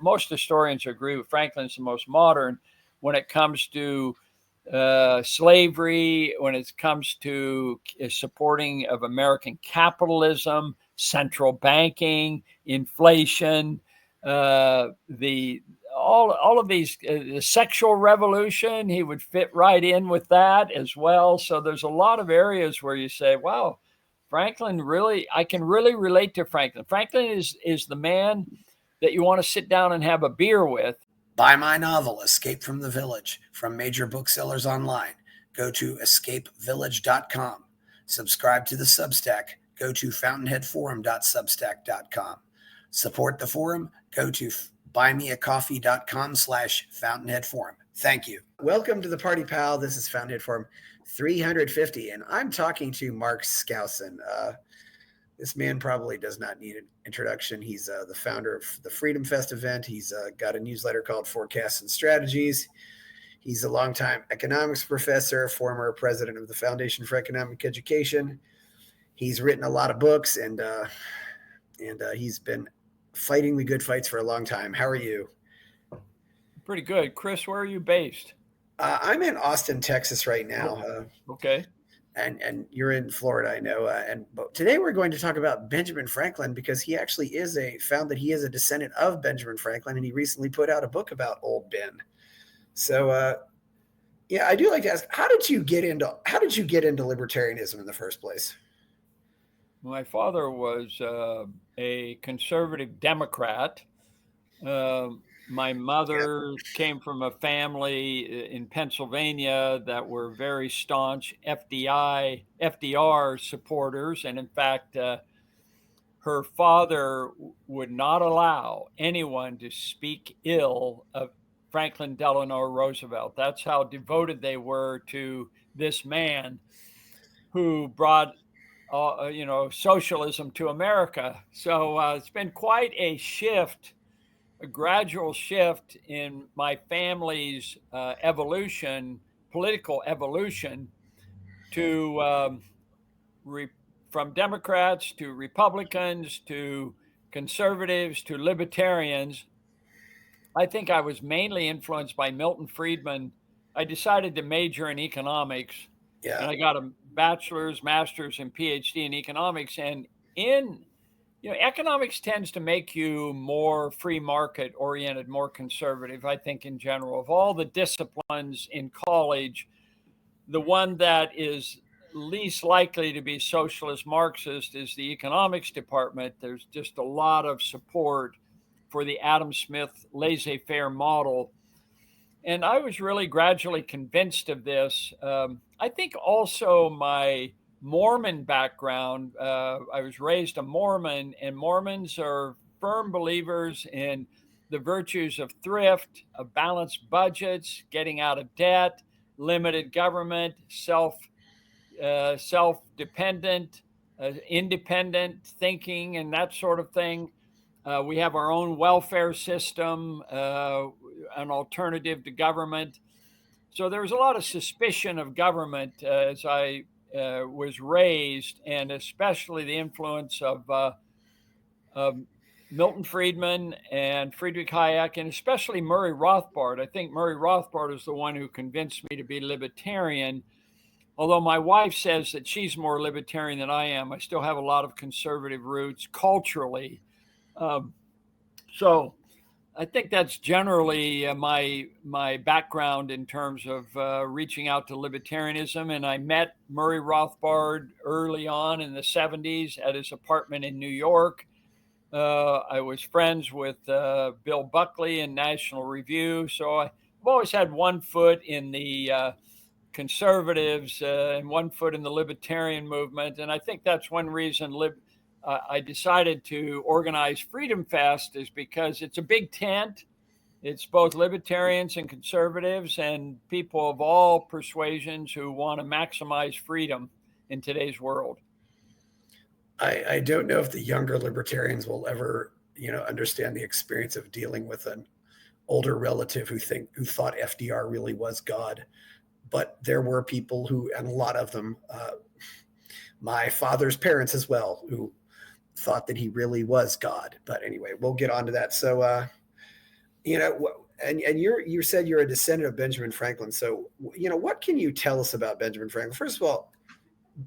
most historians agree with Franklin's the most modern when it comes to slavery, when it comes to supporting of American capitalism, central banking, inflation, the all of these, the sexual revolution, he would fit right in with that as well. So there's a lot of areas where you say, wow, Franklin really, I can really relate to Franklin. Franklin is the man that you want to sit down and have a beer with. Buy my novel, Escape from the Village, from major booksellers online. Go to escapevillage.com. Subscribe to the Substack. Go to fountainheadforum.substack.com. Support the forum. Go to buymeacoffee.com/fountainheadforum. Thank you. Welcome to the Party Pal. This is Fountainhead Forum 350, and I'm talking to Mark Skousen. This man probably does not need an introduction. He's the founder of the Freedom Fest event. He's got a newsletter called Forecasts and Strategies. He's a longtime economics professor, former president of the Foundation for Economic Education. He's written a lot of books, and he's been fighting the good fights for a long time. How are you? Pretty good. Chris, where are you based? I'm in Austin, Texas right now. Okay. And you're in Florida, I know. But today we're going to talk about Benjamin Franklin, because he actually found that he is a descendant of Benjamin Franklin, and he recently put out a book about old Ben. So, I do like to ask, how did you get into libertarianism in the first place? My father was a conservative Democrat. My mother came from a family in Pennsylvania that were very staunch FDR supporters. And in fact, her father would not allow anyone to speak ill of Franklin Delano Roosevelt. That's how devoted they were to this man who brought socialism to America. So it's been quite a shift, a gradual shift in my family's political evolution, to from Democrats to Republicans to conservatives to libertarians. I think I was mainly influenced by Milton Friedman. I decided to major in economics, and I got a bachelor's, master's, and PhD in economics. And economics tends to make you more free market oriented, more conservative, I think, in general. Of all the disciplines in college, the one that is least likely to be socialist Marxist is the economics department. There's just a lot of support for the Adam Smith laissez-faire model. And I was really gradually convinced of this. I think also my Mormon background, I was raised a Mormon, and Mormons are firm believers in the virtues of thrift, of balanced budgets, getting out of debt, limited government, self-dependent, independent thinking, and that sort of thing. We have our own welfare system, an alternative to government. So there was a lot of suspicion of government as I was raised, and especially the influence of Milton Friedman and Friedrich Hayek, and especially Murray Rothbard. I think Murray Rothbard is the one who convinced me to be libertarian. Although my wife says that she's more libertarian than I am, I still have a lot of conservative roots culturally. So I think that's generally my background in terms of reaching out to libertarianism. And I met Murray Rothbard early on in the 70s at his apartment in New York. I was friends with Bill Buckley in National Review. So I've always had one foot in the conservatives and one foot in the libertarian movement. And I think that's one reason I decided to organize Freedom Fest, is because it's a big tent. It's both libertarians and conservatives and people of all persuasions who want to maximize freedom in today's world. I don't know if the younger libertarians will ever, understand the experience of dealing with an older relative who thought FDR really was God. But there were people and a lot of them, my father's parents as well, who thought that he really was God. But anyway, we'll get on to that. So And you said you're a descendant of Benjamin Franklin. So, what can you tell us about Benjamin Franklin? First of all,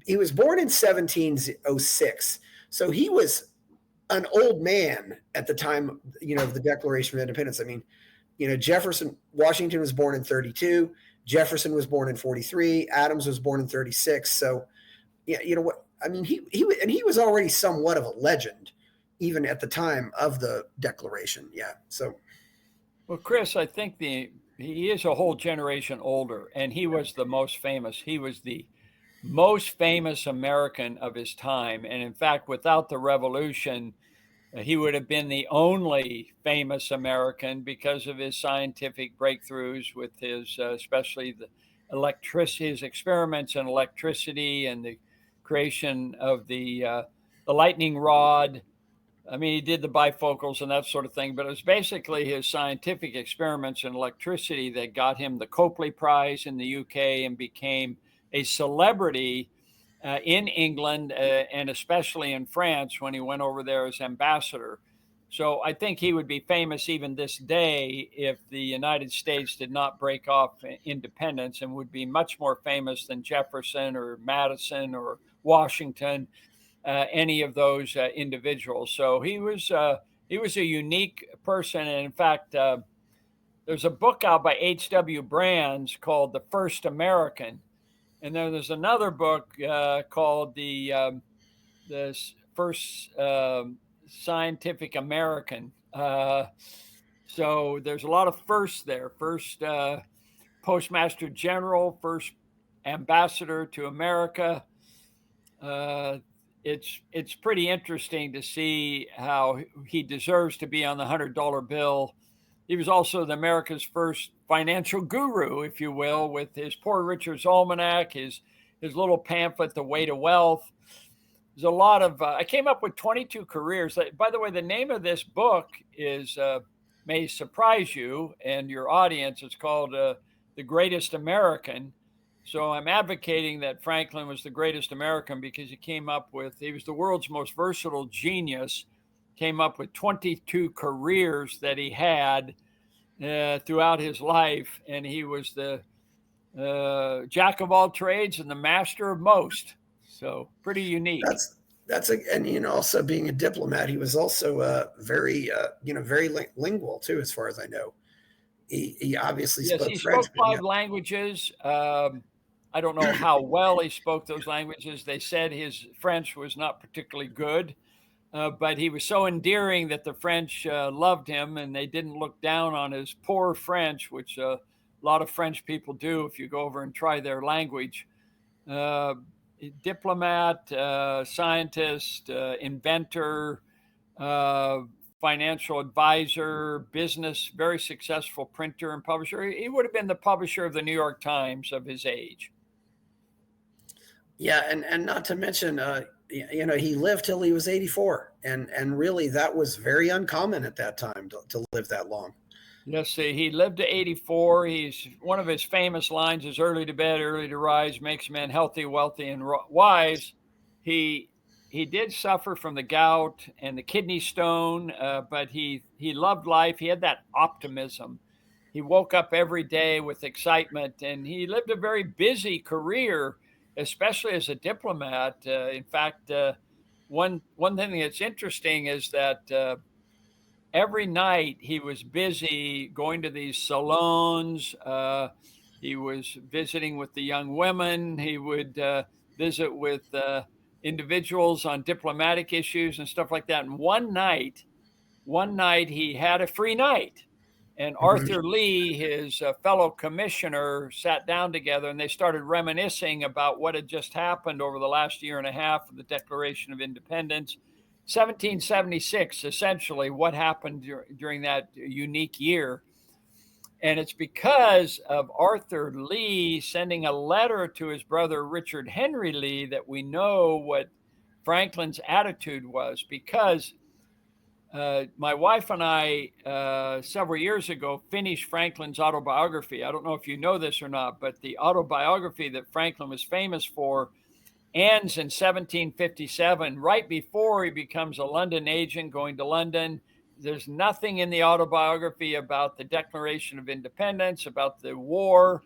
he was born in 1706. So he was an old man at the time, of the Declaration of Independence. I mean, Washington was born in 32. Jefferson was born in 43. Adams was born in 36. So, yeah, what I mean, he was already somewhat of a legend, even at the time of the Declaration. Yeah. So, well, Chris, I think he is a whole generation older, and he was the most famous. He was the most famous American of his time, and in fact, without the Revolution, he would have been the only famous American because of his scientific breakthroughs with his, especially his experiments in electricity and the creation of the lightning rod. I mean, he did the bifocals and that sort of thing, but it was basically his scientific experiments in electricity that got him the Copley Prize in the UK and became a celebrity in England and especially in France when he went over there as ambassador. So I think he would be famous even this day if the United States did not break off independence, and would be much more famous than Jefferson or Madison or Washington, any of those individuals. So he was a unique person, and in fact, there's a book out by H.W. Brands called "The First American," and then there's another book called the First Scientific American. So there's a lot of firsts there. First Postmaster General, first Ambassador to America. It's pretty interesting to see how he deserves to be on the $100 bill. He was also America's first financial guru, if you will, with his Poor Richard's Almanac, his little pamphlet, The Way to Wealth. There's a lot of, I came up with 22 careers. By the way, the name of this book may surprise you and your audience. It's called The Greatest American. So I'm advocating that Franklin was the greatest American because he was the world's most versatile genius, came up with 22 careers that he had throughout his life. And he was the jack of all trades and the master of most. So pretty unique. And also being a diplomat, he was also very lingual too, as far as I know. He obviously spoke French. Spoke 5 languages. I don't know how well he spoke those languages. They said his French was not particularly good, but he was so endearing that the French loved him, and they didn't look down on his poor French, which a lot of French people do if you go over and try their language. Diplomat, scientist, inventor, financial advisor, business, very successful printer and publisher. He would have been the publisher of the New York Times of his age. Yeah, and not to mention, he lived till he was 84, and really that was very uncommon at that time to live that long. Let's see, he lived to 84. One of his famous lines is "Early to bed, early to rise makes men healthy, wealthy, and wise." He did suffer from the gout and the kidney stone, but he loved life. He had that optimism. He woke up every day with excitement, and he lived a very busy career, especially as a diplomat. In fact, one thing that's interesting is that every night he was busy going to these salons. He was visiting with the young women. He would visit with individuals on diplomatic issues and stuff like that. And one night he had a free night. And Arthur Lee, his fellow commissioner, sat down together, and they started reminiscing about what had just happened over the last year and a half of the Declaration of Independence. 1776, essentially, what happened during that unique year. And it's because of Arthur Lee sending a letter to his brother Richard Henry Lee that we know what Franklin's attitude was, because my wife and I, several years ago, finished Franklin's autobiography. I don't know if you know this or not, but the autobiography that Franklin was famous for ends in 1757, right before he becomes a London agent, going to London, there's nothing in the autobiography about the Declaration of Independence, about the war,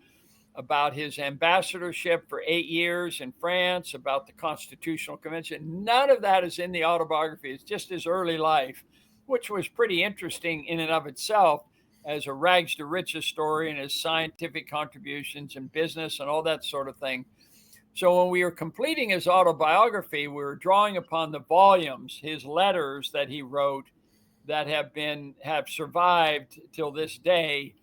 about his ambassadorship for 8 years in France, about the Constitutional Convention. None of that is in the autobiography. It's just his early life, which was pretty interesting in and of itself as a rags to riches story, and his scientific contributions and business and all that sort of thing. So when we were completing his autobiography, we were drawing upon the volumes, his letters that he wrote that have survived till this day.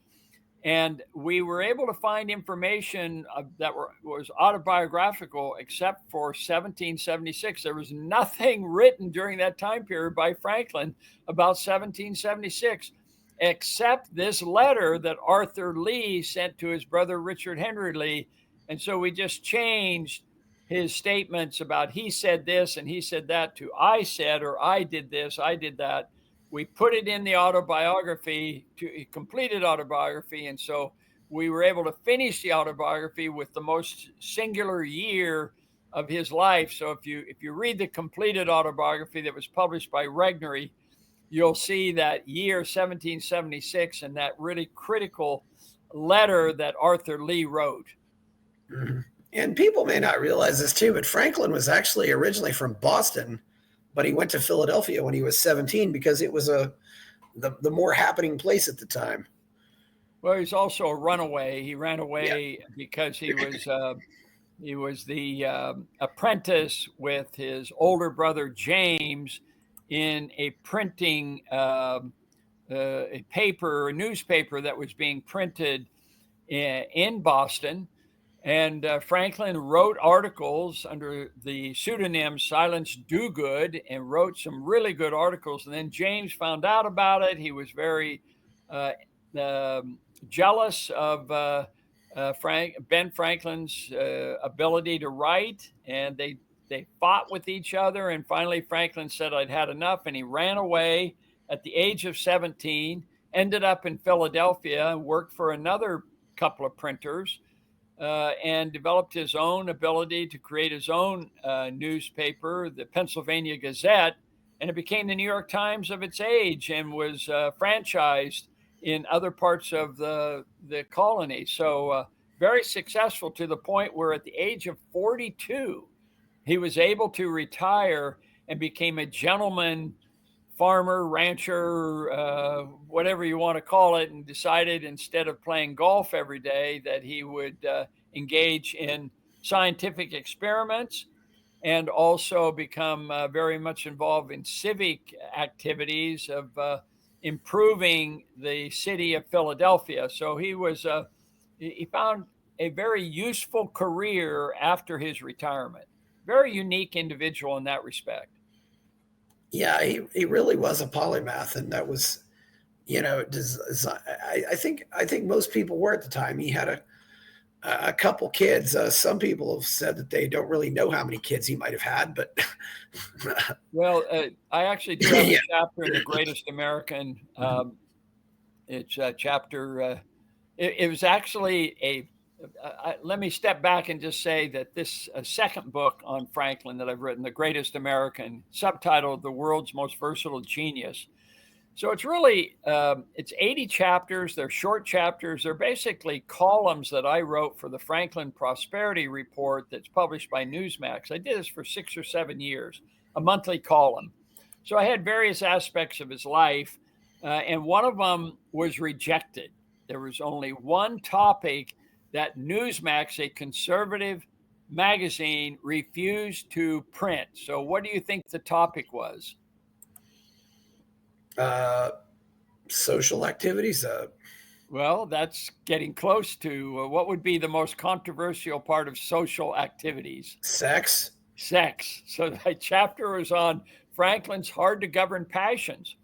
And we were able to find information that was autobiographical, except for 1776. There was nothing written during that time period by Franklin about 1776, except this letter that Arthur Lee sent to his brother Richard Henry Lee. And so we just changed his statements about he said this and he said that to I said, or I did this, I did that. We put it in the autobiography, to a completed autobiography. And so we were able to finish the autobiography with the most singular year of his life. So if you read the completed autobiography that was published by Regnery, you'll see that year 1776 and that really critical letter that Arthur Lee wrote. Mm-hmm. And people may not realize this too, but Franklin was actually originally from Boston, but he went to Philadelphia when he was 17 because it was the more happening place at the time. Well, he's also a runaway. He ran away because he was the apprentice with his older brother James in a printing a newspaper that was being printed in Boston. And Franklin wrote articles under the pseudonym Silence Dogood and wrote some really good articles. And then James found out about it. He was very jealous of Ben Franklin's ability to write, and they fought with each other. And finally, Franklin said, "I'd had enough," and he ran away at the age of 17, ended up in Philadelphia and worked for another couple of printers. And developed his own ability to create his own newspaper, the Pennsylvania Gazette, and it became the New York Times of its age and was franchised in other parts of the colony. So very successful, to the point where at the age of 42, he was able to retire and became a gentleman farmer, rancher, whatever you want to call it, and decided instead of playing golf every day that he would engage in scientific experiments and also become very much involved in civic activities of improving the city of Philadelphia. So he found a very useful career after his retirement. Very unique individual in that respect. Yeah, he really was a polymath, and that was, I think most people were at the time. He had a couple kids. Some people have said that they don't really know how many kids he might have had, but well, I actually do have a chapter in The Greatest American. It's a chapter. It was actually let me step back and just say that this second book on Franklin that I've written, The Greatest American, subtitled The World's Most Versatile Genius. So it's really, it's 80 chapters. They're short chapters. They're basically columns that I wrote for the Franklin Prosperity Report that's published by Newsmax. I did this for 6 or 7 years, a monthly column. So I had various aspects of his life, and one of them was rejected. There was only one topic that Newsmax, a conservative magazine, refused to print. So what do you think the topic was? Social activities. Well, that's getting close to what would be the most controversial part of social activities. Sex. So the chapter was on Franklin's hard to govern passions.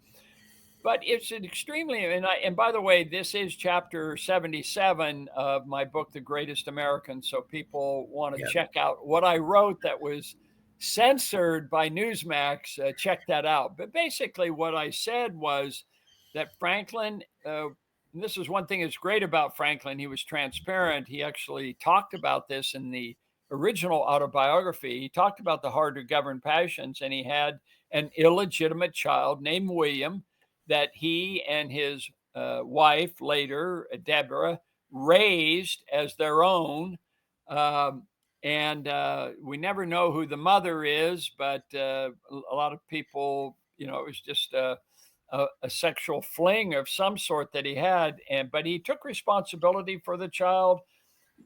But it's an extremely, and by the way, this is chapter 77 of my book, The Greatest American. So people want to check out what I wrote that was censored by Newsmax. Check that out. But basically what I said was that Franklin, and this is one thing that's great about Franklin, he was transparent. He actually talked about this in the original autobiography. He talked about the hard to govern passions, and he had an illegitimate child named William. that he and his wife later, Deborah, raised as their own. Um, and we never know who the mother is, but a lot of people, it was just a sexual fling of some sort that he had. But he took responsibility for the child,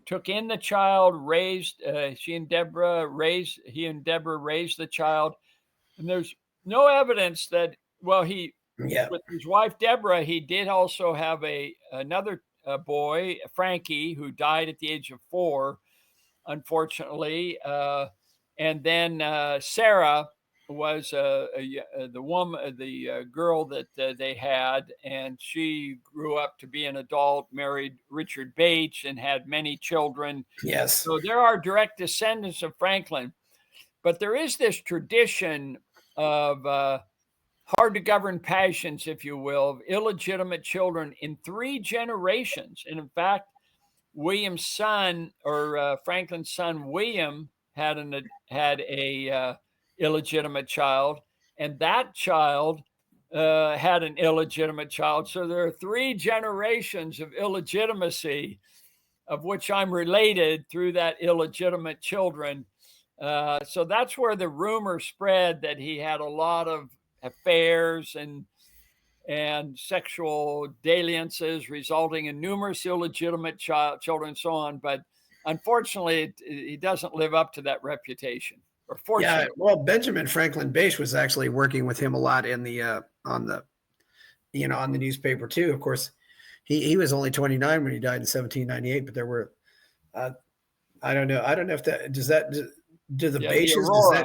took in the child, raised he and Deborah raised the child. And there's no evidence that, well, Yeah. with his wife Deborah, he did also have another boy, Frankie, who died at the age of 4, unfortunately. And then Sarah was the woman, the girl that they had, and she grew up to be an adult, married Richard Bates, and had many children. Yes. So there are direct descendants of Franklin, but there is this tradition of hard to govern passions, if you will, of illegitimate children in 3 generations. And in fact, William's son, or Franklin's son William, had a illegitimate child, and that child had an illegitimate child. So there are 3 generations of illegitimacy, of which I'm related through that illegitimate children. So that's where the rumor spread that he had a lot of affairs and sexual dalliances, resulting in numerous illegitimate children, and so on. But unfortunately, he doesn't live up to that reputation. Or Yeah. fortunately, Well, Benjamin Franklin Bache was actually working with him a lot in the on the on the newspaper too. Of course, he was only 29 when he died in 1798. But there were I don't know if that do the yeah, the Baches does that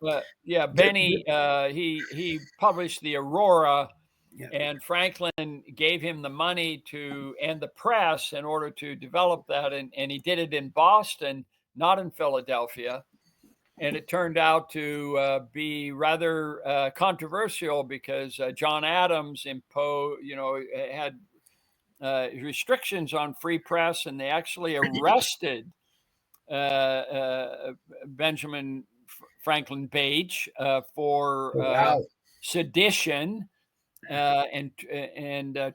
Aurora. yeah Benny. He published the Aurora. yeah And Franklin gave him the money and the press in order to develop that. And he did it in Boston, not in Philadelphia. And it turned out to be rather controversial because John Adams had restrictions on free press, and they actually arrested Benjamin Franklin Bache for oh, wow sedition and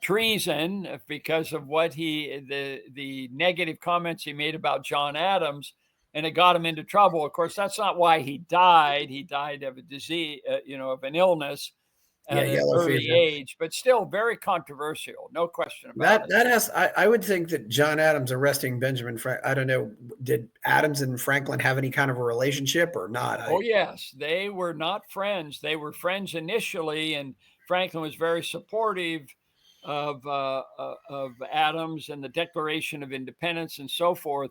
treason because of what the negative comments he made about John Adams, and it got him into trouble. Of course, that's not why he died. He died of a disease, of an illness yeah at an yellow early fever. age, but still very controversial, no question about it. That has I would think that John Adams arresting Benjamin I don't know, did Adams and Franklin have any kind of a relationship or not? Oh yes, they were not friends. They were friends initially, and Franklin was very supportive of Adams and the Declaration of Independence and so forth.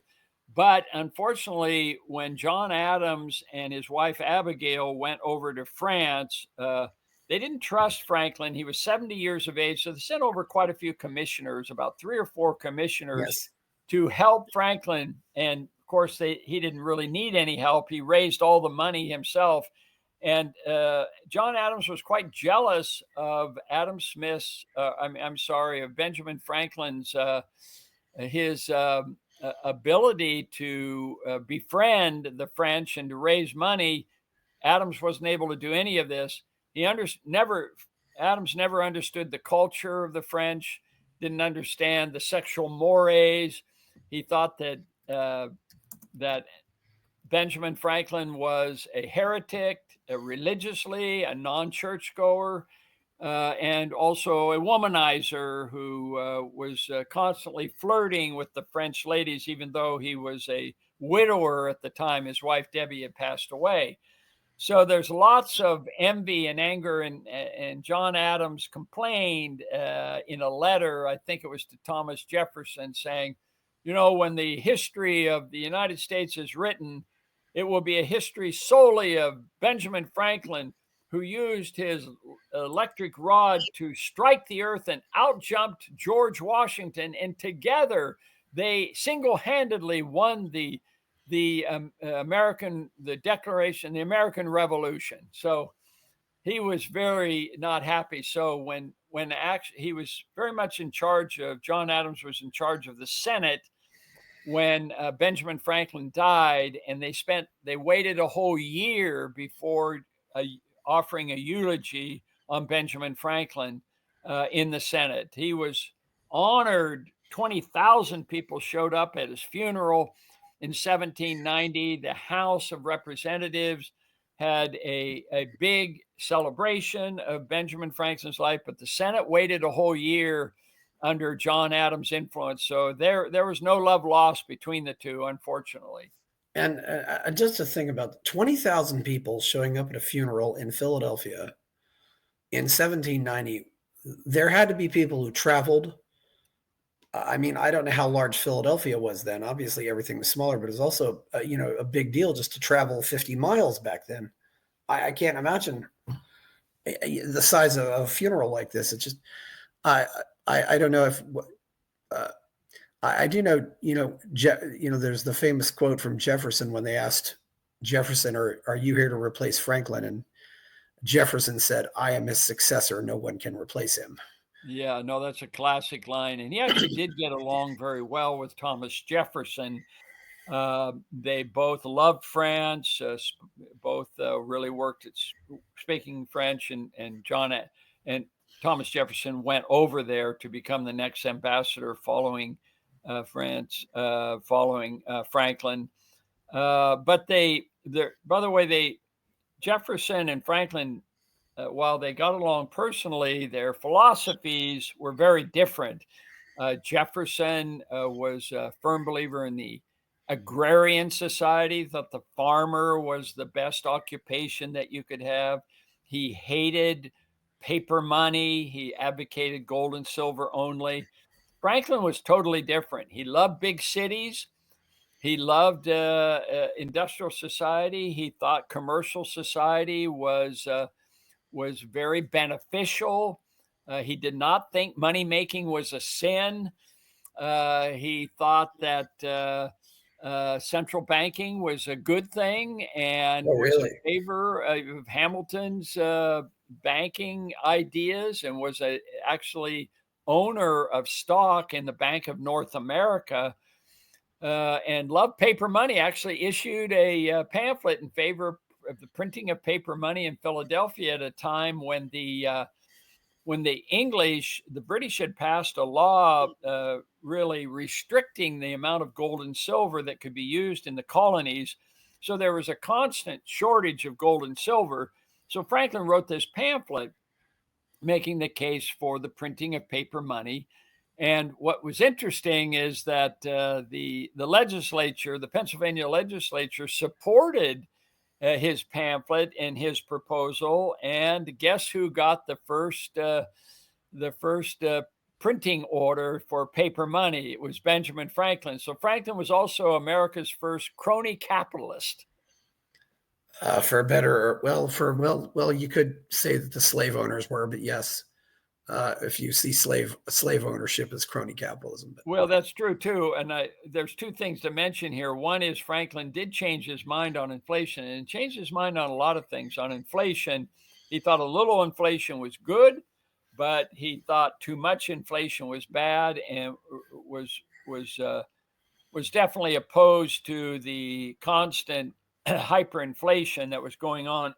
But unfortunately, when John Adams and his wife Abigail went over to France, they didn't trust Franklin. He was 70 years of age, so they sent over quite a few commissioners, about 3 or 4 commissioners, Yes. to help Franklin. And of course, he didn't really need any help. He raised all the money himself. And John Adams was quite jealous of Adam Smith's, I'm sorry, of Benjamin Franklin's, his ability to befriend the French and to raise money. Adams wasn't able to do any of this. Adams never understood the culture of the French, didn't understand the sexual mores. He thought that Benjamin Franklin was a heretic, religiously, a non-churchgoer, and also a womanizer who was constantly flirting with the French ladies, even though he was a widower at the time his wife Debbie had passed away. So there's lots of envy and anger, and John Adams complained in a letter, I think it was to Thomas Jefferson, saying, when the history of the United States is written, it will be a history solely of Benjamin Franklin, who used his electric rod to strike the earth and outjumped George Washington, and together they single-handedly won the Declaration, the American Revolution. So he was very not happy. So when actually he was very much in charge of, John Adams was in charge of the Senate when Benjamin Franklin died, and they waited a whole year before offering a eulogy on Benjamin Franklin in the Senate. He was honored. 20,000 people showed up at his funeral in 1790. The House of Representatives had a big celebration of Benjamin Franklin's life, but the Senate waited a whole year under John Adams' influence. So there was no love lost between the two, unfortunately. And just to think about 20,000 people showing up at a funeral in Philadelphia in 1790, there had to be people who traveled. I mean, I don't know how large Philadelphia was then. Obviously, everything was smaller, but it was also, a big deal just to travel 50 miles back then. I can't imagine the size of a funeral like this. It's just, I don't know if, I do know, there's the famous quote from Jefferson when they asked Jefferson, are you here to replace Franklin? And Jefferson said, I am his successor. No one can replace him. Yeah, no, that's a classic line. And he actually did get along very well with Thomas Jefferson. They both loved France, both really worked at speaking French, and Thomas Jefferson went over there to become the next ambassador following France, following Franklin. But by the way, Jefferson and Franklin, while they got along personally, their philosophies were very different. Jefferson was a firm believer in the agrarian society, thought the farmer was the best occupation that you could have. He hated paper money. He advocated gold and silver only. Franklin was totally different. He loved big cities. He loved industrial society. He thought commercial society was very beneficial. He did not think money making was a sin. He thought that central banking was a good thing and was in favor of Hamilton's banking ideas, and was actually owner of stock in the Bank of North America, and loved paper money. Actually issued a pamphlet in favor of the printing of paper money in Philadelphia at a time when the British had passed a law really restricting the amount of gold and silver that could be used in the colonies. So there was a constant shortage of gold and silver. So Franklin wrote this pamphlet making the case for the printing of paper money. And what was interesting is that the legislature, the Pennsylvania legislature, supported his pamphlet and his proposal. And guess who got the first printing order for paper money? It was Benjamin Franklin. So Franklin was also America's first crony capitalist. For better, you could say that the slave owners were, but yes, if you see slave ownership as crony capitalism. Well, that's true too. And there's two things to mention here. One is Franklin did change his mind on inflation, and changed his mind on a lot of things. On inflation, he thought a little inflation was good, but he thought too much inflation was bad, and was definitely opposed to the constant hyperinflation that was going on,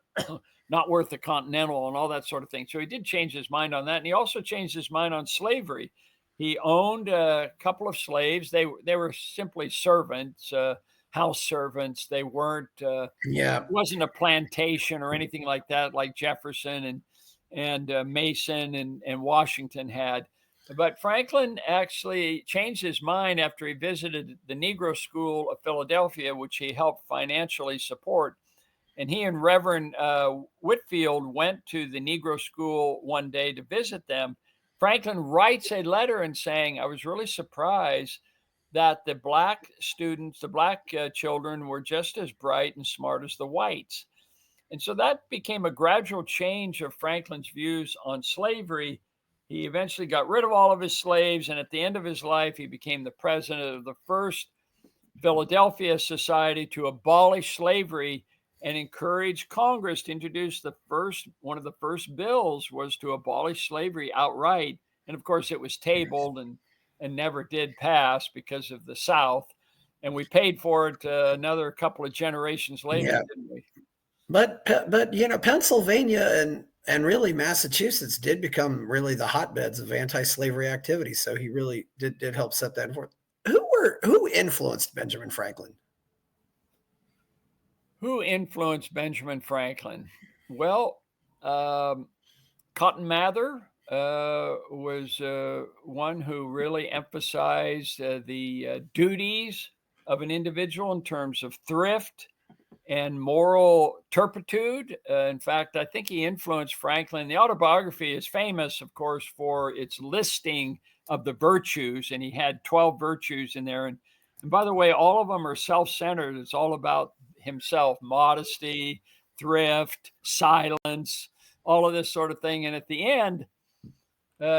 not worth the Continental and all that sort of thing. So he did change his mind on that. And he also changed his mind on slavery. He owned a couple of slaves. They were simply servants, house servants. They weren't, it wasn't a plantation or anything like that, like Jefferson and Mason and Washington had. But Franklin actually changed his mind after he visited the Negro School of Philadelphia, which he helped financially support. And he and Reverend Whitfield went to the Negro School one day to visit them. Franklin writes a letter and saying, I was really surprised that the black students, the black children, were just as bright and smart as the whites. And so that became a gradual change of Franklin's views on slavery. He eventually got rid of all of his slaves, and at the end of his life, he became the president of the first Philadelphia Society to abolish slavery and encourage Congress to introduce one of the first bills was to abolish slavery outright. And of course, it was tabled and never did pass because of the South. And we paid for it another couple of generations later, didn't we? But Pennsylvania And really, Massachusetts did become really the hotbeds of anti-slavery activity. So he really did help set that forth. Who influenced Benjamin Franklin? Who influenced Benjamin Franklin? Well, Cotton Mather was one who really emphasized the duties of an individual in terms of thrift and moral turpitude. In fact, I think he influenced Franklin. The autobiography is famous, of course, for its listing of the virtues, and he had 12 virtues in there. And by the way, all of them are self-centered. It's all about himself: modesty, thrift, silence, all of this sort of thing. And at the end,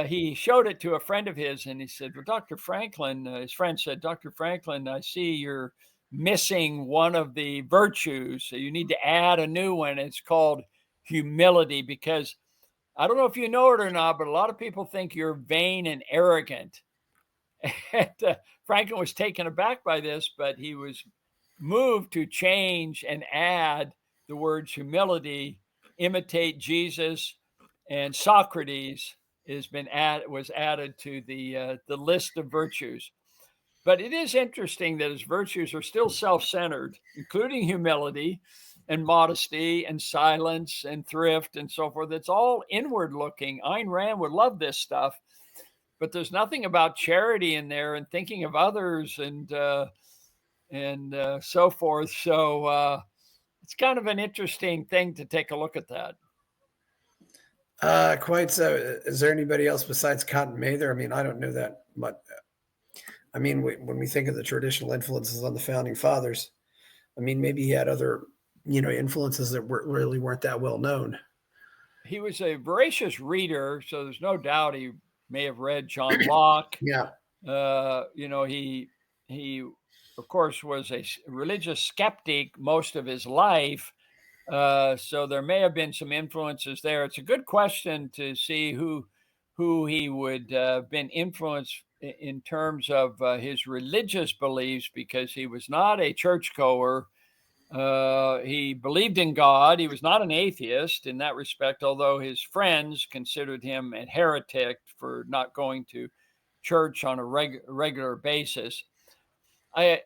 he showed it to a friend of his, and he said, well, Dr. Franklin, his friend said, Dr. Franklin, I see you're missing one of the virtues. So you need to add a new one. It's called humility, because I don't know if you know it or not, but a lot of people think you're vain and arrogant. And Franklin was taken aback by this, but he was moved to change and add the words humility, imitate Jesus, and Socrates was added to the list of virtues. But it is interesting that his virtues are still self-centered, including humility and modesty and silence and thrift and so forth. It's all inward looking. Ayn Rand would love this stuff, but there's nothing about charity in there and thinking of others and so forth. So it's kind of an interesting thing to take a look at that. Quite so. Is there anybody else besides Cotton Mather? I mean, I don't know that much. I mean, when we think of the traditional influences on the founding fathers, I mean, maybe he had other, influences that really weren't that well known. He was a voracious reader, so there's no doubt he may have read John Locke. Yeah. He of course was a religious skeptic most of his life. So there may have been some influences there. It's a good question to see who he would been influenced in terms of his religious beliefs, because he was not a churchgoer. He believed in God. He was not an atheist in that respect, although his friends considered him a heretic for not going to church on a regular basis. I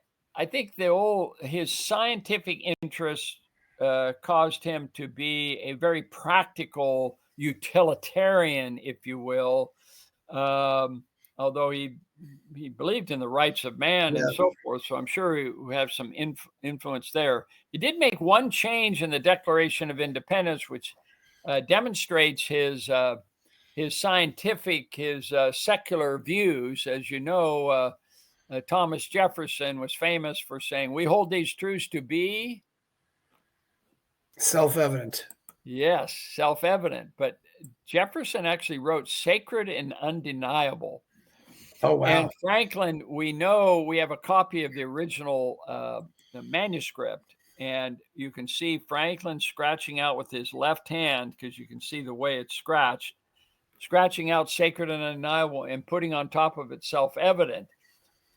think his scientific interest caused him to be a very practical utilitarian, if you will. Although he believed in the rights of man and so forth, so I'm sure he would have some influence there. He did make one change in the Declaration of Independence, which demonstrates his scientific, his secular views. As you know, Thomas Jefferson was famous for saying, "We hold these truths to be self-evident." Yes, self-evident. But Jefferson actually wrote sacred and undeniable. Oh, wow. And Franklin, we have a copy of the original manuscript, and you can see Franklin scratching out with his left hand, because you can see the way it's scratching out sacred and undeniable and putting on top of it self-evident.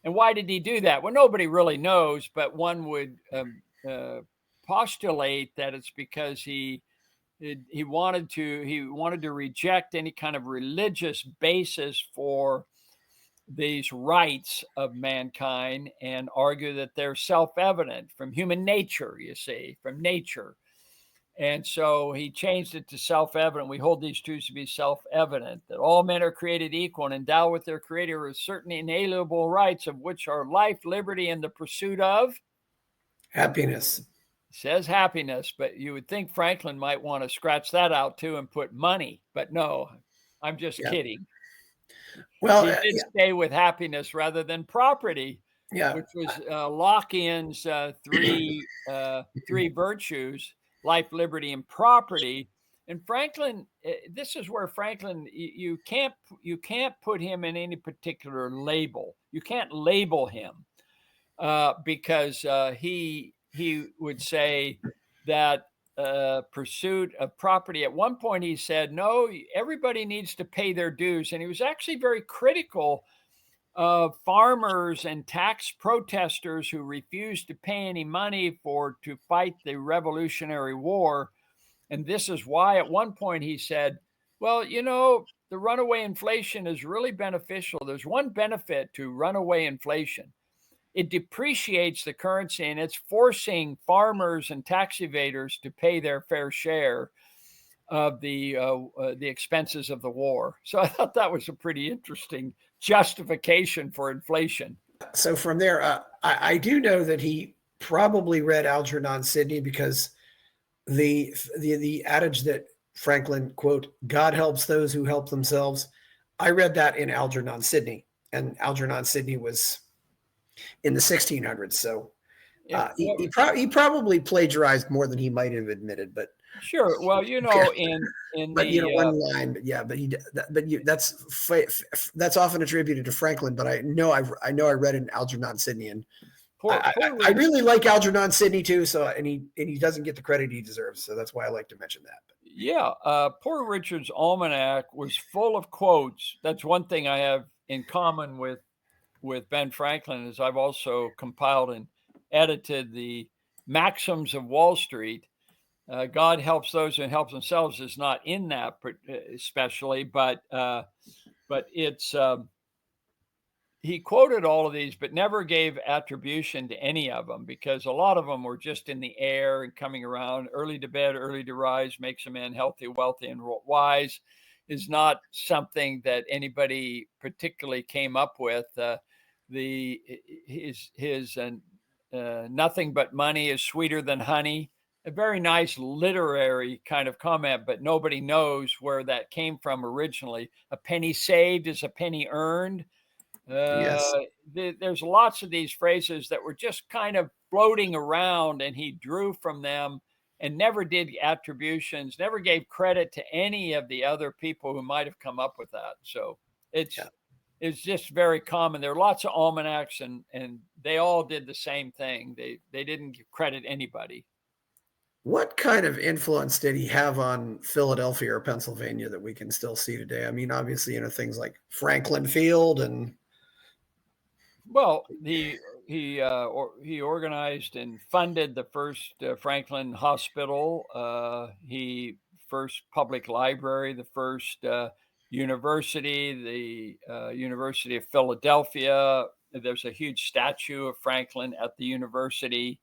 And why did he do that? Well, nobody really knows, but one would postulate that it's because he wanted to reject any kind of religious basis for these rights of mankind and argue that they're self-evident from human nature, from nature. And so he changed it to self-evident. We hold these truths to be self-evident, that all men are created equal and endowed with their creator with certain inalienable rights, of which are life, liberty, and the pursuit of happiness. It says happiness, but you would think Franklin might want to scratch that out too and put money, but no, I'm just kidding. Well, he did stay with happiness rather than property, which was Lockean's three virtues: life, liberty, and property. And Franklin, this is where Franklin, you can't put him in any particular label. You can't label him because he would say that pursuit of property. At one point, he said, no, everybody needs to pay their dues. And he was actually very critical of farmers and tax protesters who refused to pay any money to fight the Revolutionary War. And this is why at one point he said, well, you know, the runaway inflation is really beneficial. There's one benefit to runaway inflation. It depreciates the currency and it's forcing farmers and tax evaders to pay their fair share of the expenses of the war. So I thought that was a pretty interesting justification for inflation. So from there, I do know that he probably read Algernon Sidney, because the adage that Franklin, quote, God helps those who help themselves. I read that in Algernon Sidney, and Algernon Sidney was in the 1600s. So he probably plagiarized more than he might have admitted, but sure. Well, you know, in but the you know, one line, but yeah, that's often attributed to Franklin. But I know I read in Algernon Sidney, and I really like Algernon Sidney too. So and he doesn't get the credit he deserves. So that's why I like to mention that. Yeah, Poor Richard's Almanac was full of quotes. That's one thing I have in common with Ben Franklin, is I've also compiled and edited the Maxims of Wall Street. God helps those who help themselves is not in that especially, but it's he quoted all of these, but never gave attribution to any of them, because a lot of them were just in the air and coming around. Early to bed, early to rise makes a man healthy, wealthy, and wise is not something that anybody particularly came up with. His nothing but money is sweeter than honey. A very nice literary kind of comment, but nobody knows where that came from originally. A penny saved is a penny earned. Yes. There's lots of these phrases that were just kind of floating around, and he drew from them and never did attributions, never gave credit to any of the other people who might have come up with that. So it's just very common. There are lots of almanacs, and they all did the same thing. They didn't credit anybody. What kind of influence did he have on Philadelphia or Pennsylvania that we can still see today? I mean, obviously, you know, things like Franklin Field and. Well, he organized and funded the first Franklin Hospital. He first public library, the first university, the University of Philadelphia. There's a huge statue of Franklin at the university.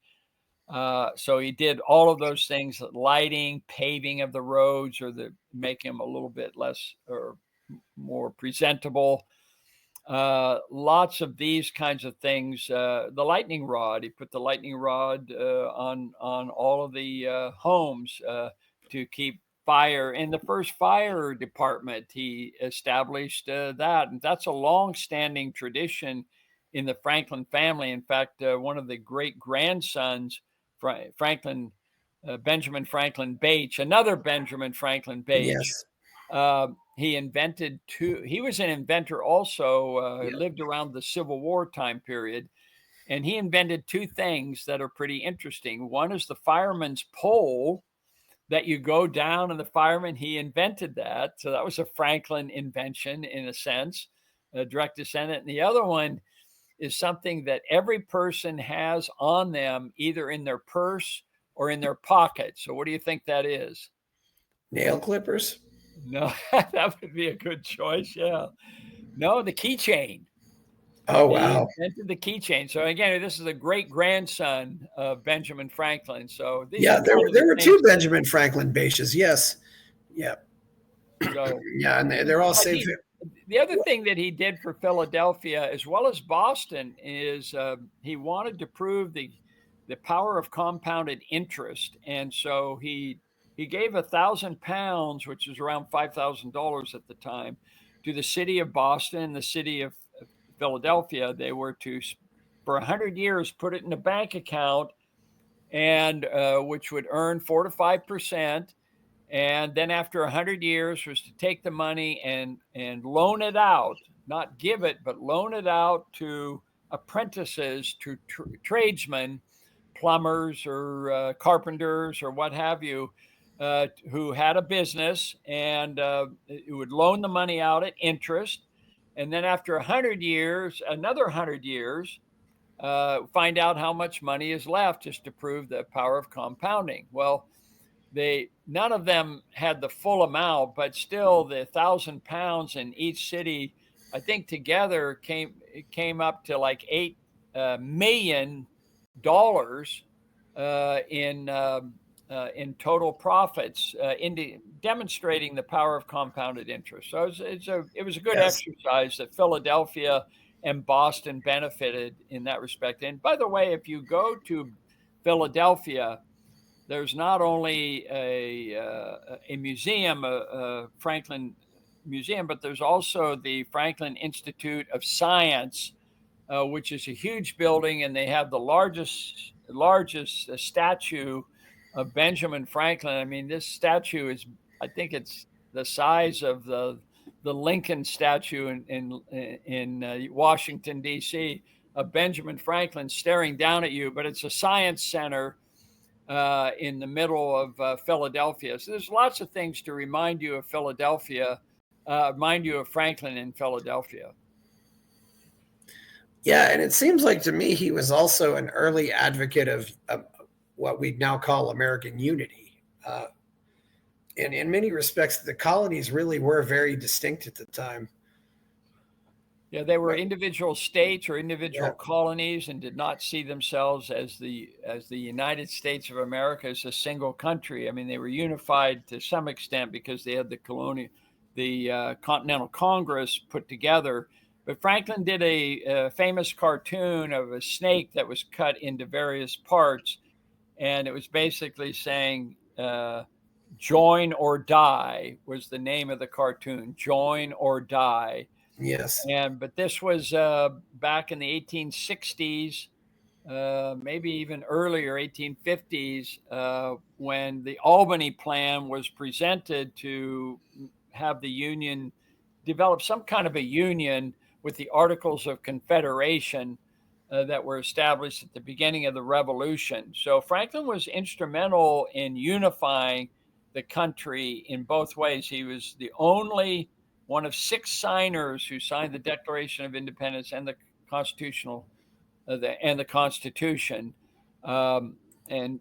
So he did all of those things: lighting, paving of the roads, or make him a little bit less or more presentable. Lots of these kinds of things. The lightning rod, he put the lightning rod on all of the homes to keep fire. In the first fire department, he established that, and that's a long-standing tradition in the Franklin family. In fact, one of the great grandsons, Franklin Benjamin Franklin Bache, another Benjamin Franklin Bache. Yes. He invented he was an inventor also, lived around the Civil War time period, and he invented two things that are pretty interesting. One is the fireman's pole that you go down, and the fireman, he invented that. So that was a Franklin invention in a sense, a direct descendant. And the other one is something that every person has on them, either in their purse or in their pocket. So what do you think that is? Nail clippers? No, that would be a good choice. Yeah. No, the keychain. Oh, wow. He invented the keychain. So again, this is a great grandson of Benjamin Franklin. So there were two Benjamin Franklin Baches. Yes. Yeah. So yeah, and they're all safe. The other thing that he did for Philadelphia as well as Boston is he wanted to prove the power of compounded interest, and so he gave £1,000, which is around $5,000 at the time, to the city of Boston, the city of Philadelphia. They were to, for 100 years, put it in a bank account, and which would earn 4 to 5%. And then after 100 years was to take the money and loan it out, not give it, but loan it out to apprentices, to tradesmen, plumbers or carpenters or what have you, who had a business, and it would loan the money out at interest. And then after 100 years, another 100 years, find out how much money is left, just to prove the power of compounding. Well, none of them had the full amount, but still the £1,000 in each city, I think together came up to like $8 million in total profits, demonstrating the power of compounded interest. So it was a good Yes. exercise that Philadelphia and Boston benefited in that respect. And by the way, if you go to Philadelphia, there's not only a museum, a Franklin Museum, but there's also the Franklin Institute of Science, which is a huge building, and they have the largest statue of Benjamin Franklin. I mean, this statue is, I think it's the size of the Lincoln statue in Washington, D.C., of Benjamin Franklin staring down at you, but it's a science center in the middle of Philadelphia. So there's lots of things to remind you of Philadelphia, remind you of Franklin in Philadelphia. Yeah, and it seems like to me he was also an early advocate of what we now call American unity. And in many respects, the colonies really were very distinct at the time. Yeah, they were individual states or individual Yeah. colonies, and did not see themselves as the United States of America as a single country. I mean, they were unified to some extent because they had the Continental Congress put together. But Franklin did a famous cartoon of a snake that was cut into various parts, and it was basically saying, "Join or die" was the name of the cartoon. Join or die. Yes. But this was back in the 1860s, maybe even earlier, 1850s, when the Albany Plan was presented to have the Union develop some kind of a union with the Articles of Confederation that were established at the beginning of the Revolution. So Franklin was instrumental in unifying the country in both ways. He was the only one of 6 signers who signed the Declaration of Independence and the Constitution. And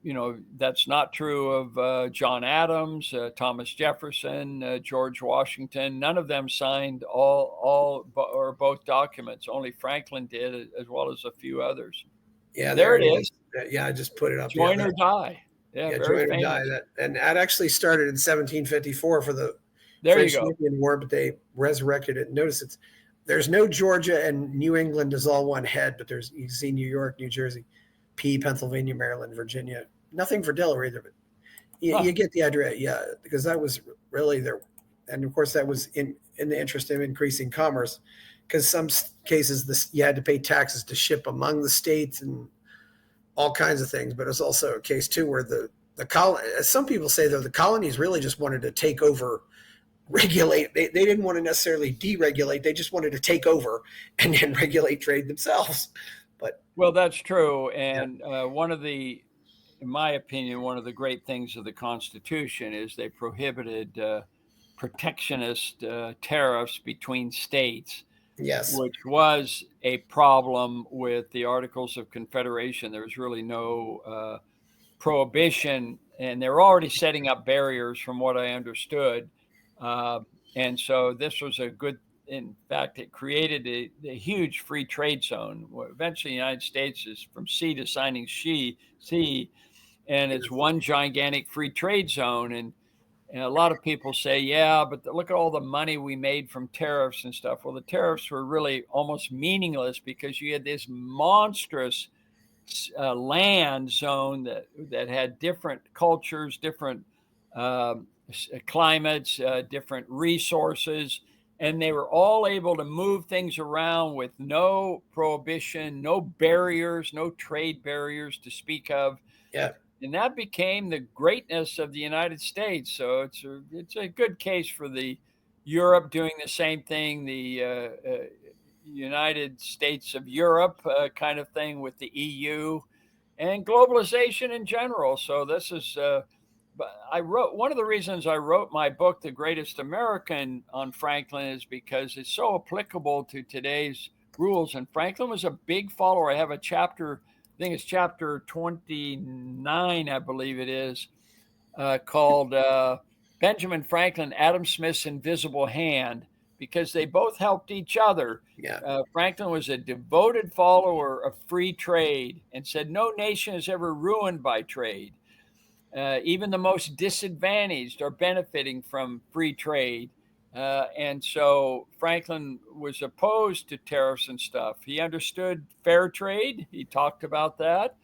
that's not true of John Adams, Thomas Jefferson, George Washington. None of them signed all or both documents. Only Franklin did, as well as a few others. Yeah, there it is. Yeah, I just put it up. Join or die. Yeah, very Join or Die. And that actually started in 1754 for the French Indian War, but they resurrected it. Notice there's no Georgia, and New England is all one head, but you can see New York, New Jersey, Pennsylvania, Maryland, Virginia. Nothing for Delaware either, but you get the idea. Yeah, because that was really there. And of course, that was in the interest of increasing commerce, because some cases you had to pay taxes to ship among the states and all kinds of things. But it's also a case too where as some people say, though, the colonies really just wanted to take over, regulate. They didn't want to necessarily deregulate. They just wanted to take over and then regulate trade themselves. Well, that's true. And in my opinion, one of the great things of the Constitution is they prohibited protectionist tariffs between states. Yes. Which was a problem with the Articles of Confederation. There was really no prohibition, and they were already setting up barriers from what I understood. And so this was a good, in fact, it created a huge free trade zone. Eventually, the United States is from sea to signing sea, and it's one gigantic free trade zone. And a lot of people say, yeah, but look at all the money we made from tariffs and stuff. Well, the tariffs were really almost meaningless because you had this monstrous land zone that had different cultures, different climates, different resources, and they were all able to move things around with no prohibition, no barriers, no trade barriers to speak of. Yeah. And that became the greatness of the United States. So it's a good case for the Europe doing the same thing, the United States of Europe kind of thing with the EU, and globalization in general. So this is, one of the reasons I wrote my book, The Greatest American, on Franklin is because it's so applicable to today's rules. And Franklin was a big follower. I have a chapter, I think it's chapter 29, I believe it is, called Benjamin Franklin, Adam Smith's Invisible Hand, because they both helped each other. Yeah. Franklin was a devoted follower of free trade and said no nation is ever ruined by trade. Even the most disadvantaged are benefiting from free trade. And so Franklin was opposed to tariffs and stuff. He understood fair trade. He talked about that.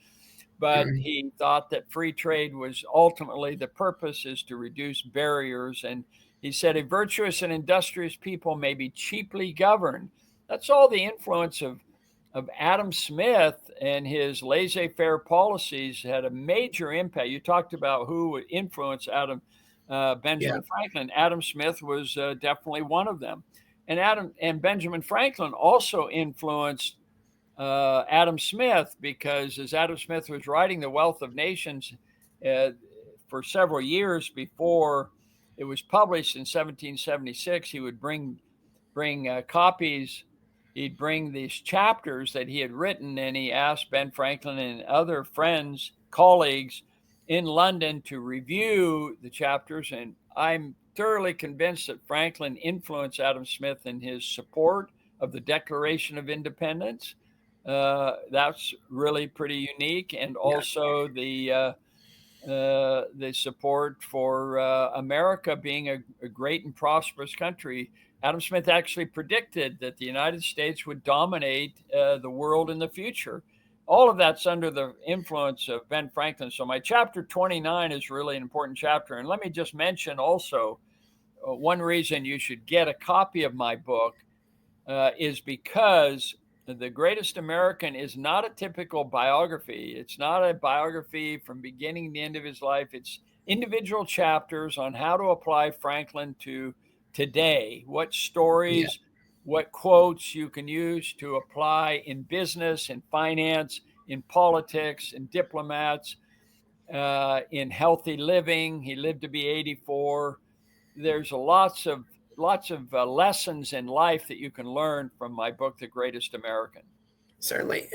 But Mhm. he thought that free trade was ultimately the purpose is to reduce barriers. And he said, a virtuous and industrious people may be cheaply governed. That's all the influence of Adam Smith and his laissez-faire policies had a major impact. You talked about who would influence Yeah. Benjamin Franklin. Adam Smith was definitely one of them. And Benjamin Franklin also influenced Adam Smith, because as Adam Smith was writing The Wealth of Nations uh, for several years before it was published in 1776, he would bring copies. He'd bring these chapters that he had written, and he asked Ben Franklin and other friends, colleagues in London to review the chapters. And I'm thoroughly convinced that Franklin influenced Adam Smith in his support of the Declaration of Independence. That's really pretty unique, and Yeah. also the support for America being a great and prosperous country. Adam Smith actually predicted that the United States would dominate the world in the future. All of that's under the influence of Ben Franklin. So my chapter 29 is really an important chapter. And let me just mention also one reason you should get a copy of my book is because The Greatest American is not a typical biography. It's not a biography from beginning to end of his life. It's individual chapters on how to apply Franklin to today, what Yeah. stories, what quotes you can use to apply in business, in finance, in politics, in diplomats, in healthy living. He lived to be 84. There's lots of lessons in life that you can learn from my book, The Greatest American. Certainly.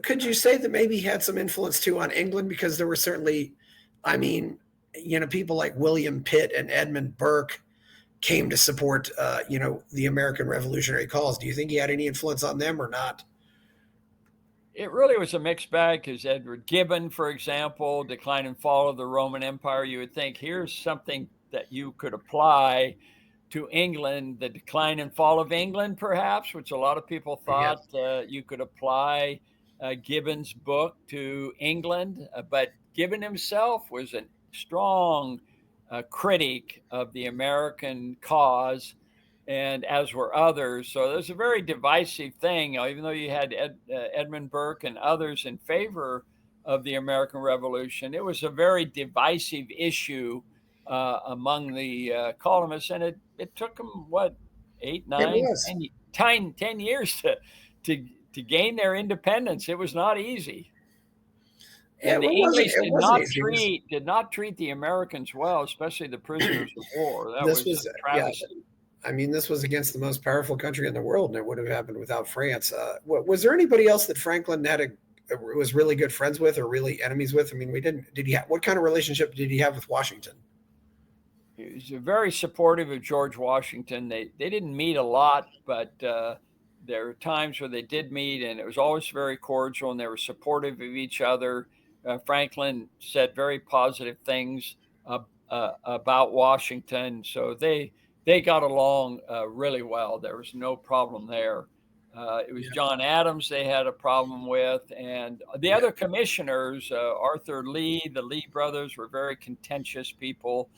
Could you say that maybe he had some influence too on England? Because there were certainly, I mean, people like William Pitt and Edmund Burke came to support, the American Revolutionary cause. Do you think he had any influence on them or not? It really was a mixed bag because Edward Gibbon, for example, Decline and Fall of the Roman Empire, you would think here's something that you could apply to England, the decline and fall of England, perhaps, which a lot of people Yeah. thought you could apply Gibbon's book to England. But Gibbon himself was a strong critic of the American cause, and as were others. So there's a very divisive thing, even though you had Edmund Burke and others in favor of the American Revolution. It was a very divisive issue among the columnists, and it took them what eight, It nine, was. 10 years to gain their independence. It was not easy, Yeah, and the English it wasn't easy. did not treat the Americans well, especially the prisoners of war. That This was was, a yeah. travesty. I mean, this was against the most powerful country in the world, and it would have happened without France. Was there anybody else that Franklin was really good friends with, or really enemies with? I mean, we didn't. Did he? What kind of relationship did he have with Washington? He was very supportive of George Washington. They didn't meet a lot, but there were times where they did meet, and it was always very cordial, and they were supportive of each other. Franklin said very positive things about Washington, so they got along really well. There was no problem there. It was Yeah. John Adams they had a problem with, and the other commissioners, Arthur Lee, the Lee brothers, were very contentious people.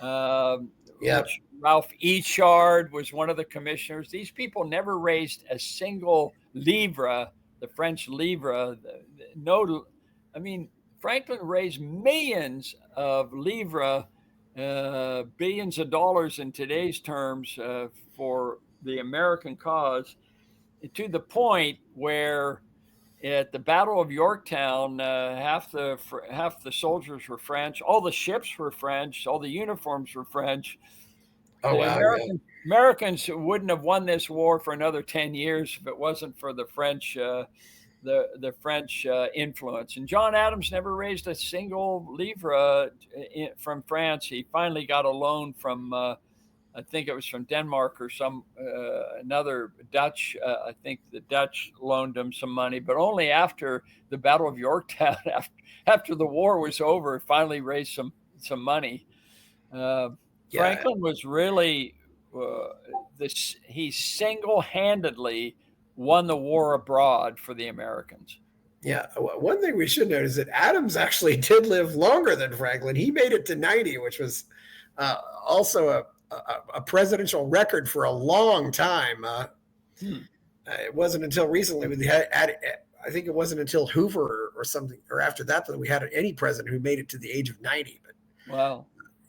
Yeah. Ralph Echard was one of the commissioners. These people never raised a single livre, the French livre. No, I mean, Franklin raised millions of livres, billions of dollars in today's terms, for the American cause, to the point where at the Battle of Yorktown, half the soldiers were French, all the ships were French, all the uniforms were French. Oh The wow. Americans wouldn't have won this war for another 10 years if it wasn't for the French the French influence. And John Adams never raised a single livre from France. He finally got a loan from I think it was from Denmark or some another Dutch. I think the Dutch loaned him some money, but only after the Battle of Yorktown, after the war was over, finally raised some money. Franklin was really he single-handedly won the war abroad for the Americans. Yeah, one thing we should note is that Adams actually did live longer than Franklin. He made it to 90, which was also a presidential record for a long time. It wasn't until recently we had, I think it wasn't until Hoover or something, or after that we had any president who made it to the age of 90. But wow,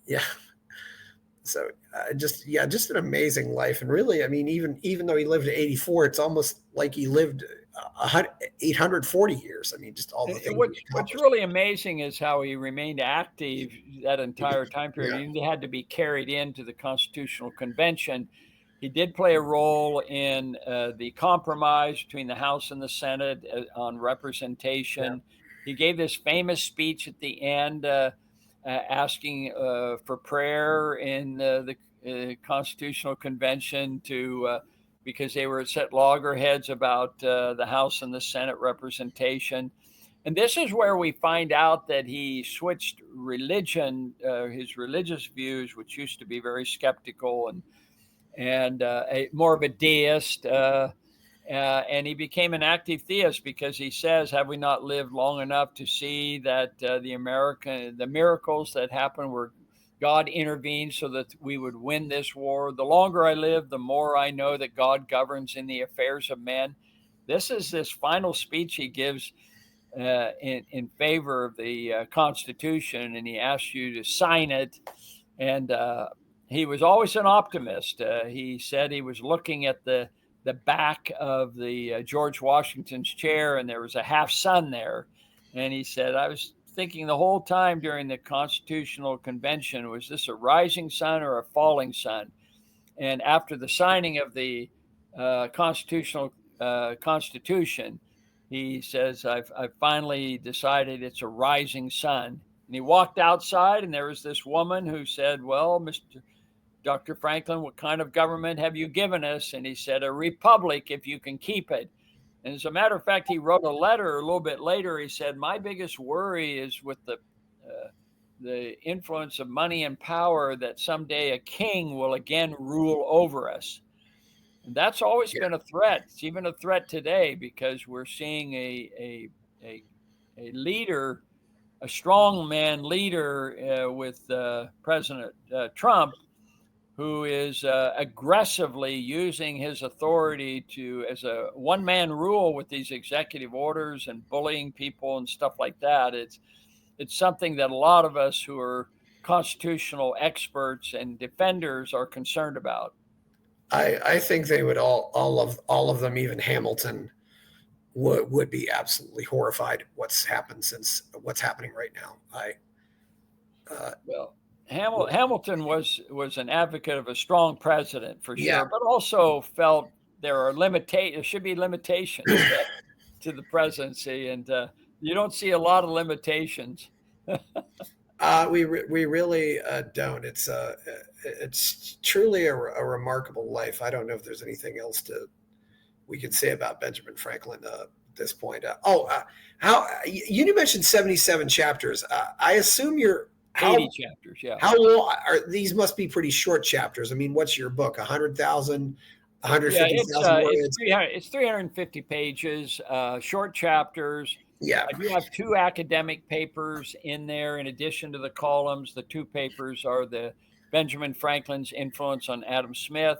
yeah. So just an amazing life. And really, I mean, even though he lived to 84, it's almost like he lived 840 years. I mean, just all the things. What's really amazing is how he remained active that entire time period. He had to be carried into the Constitutional Convention. He did play a role in the compromise between the House and the Senate on representation. Yeah. He gave this famous speech at the end asking for prayer in the Constitutional Convention because they were set loggerheads about the House and the Senate representation. And this is where we find out that he switched religion, his religious views, which used to be very skeptical and more of a deist. And he became an active theist because he says, have we not lived long enough to see that the miracles that happened were God intervened so that we would win this war? The longer I live, the more I know that God governs in the affairs of men. This is this final speech he gives in favor of the Constitution, and he asks you to sign it. And he was always an optimist. He said he was looking at the back of the George Washington's chair, and there was a half sun there. And he said, I was thinking the whole time during the Constitutional Convention, was this a rising sun or a falling sun? And after the signing of the Constitution, he says, I've finally decided it's a rising sun. And he walked outside, and there was this woman who said, well, Dr. Franklin, what kind of government have you given us? And he said, a republic, if you can keep it. And as a matter of fact, he wrote a letter a little bit later. He said, my biggest worry is with the influence of money and power, that someday a king will again rule over us. And that's always been a threat. It's even a threat today, because we're seeing a leader, a strongman leader with President Trump, who is aggressively using his authority as a one-man rule with these executive orders and bullying people and stuff like that. It's something that a lot of us who are constitutional experts and defenders are concerned about. I think they would all of them, even Hamilton, would be absolutely horrified at what's happening right now. Well, Hamilton was an advocate of a strong president for sure, but also felt there should be limitations to the presidency, and you don't see a lot of limitations. We really don't. It's truly a remarkable life. I don't know if there's anything else we can say about Benjamin Franklin at this point. How you mentioned 77 chapters. I assume 80 chapters, yeah. How long are these? Must be pretty short chapters. I mean, what's your book? 100,000, 150,000 words? It's 350 pages, short chapters. Yeah. I do have 2 academic papers in there in addition to the columns. The 2 papers are the Benjamin Franklin's influence on Adam Smith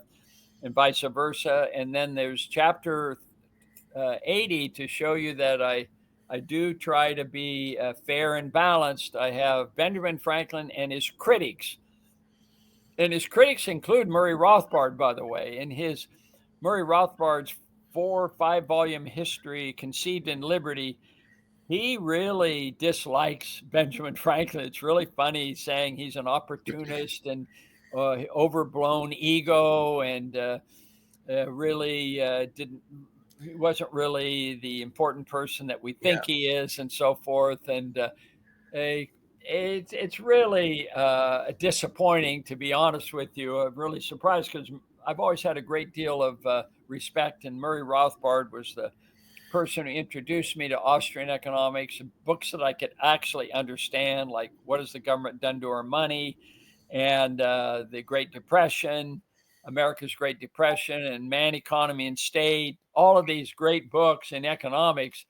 and vice versa. And then there's chapter 80 to show you that I do try to be fair and balanced. I have Benjamin Franklin and his critics. And his critics include Murray Rothbard, by the way. In Murray Rothbard's 4 or 5 volume history, Conceived in Liberty, he really dislikes Benjamin Franklin. It's really funny saying he's an opportunist and overblown ego, and really didn't really the important person that we Yeah. think he is, and so forth. And it's really disappointing, to be honest with you. I'm really surprised because I've always had a great deal of respect, and Murray Rothbard was the person who introduced me to Austrian economics and books that I could actually understand, like What Has the Government Done to Our Money, and the Great Depression, America's Great Depression, and Man, Economy, and State, all of these great books in economics.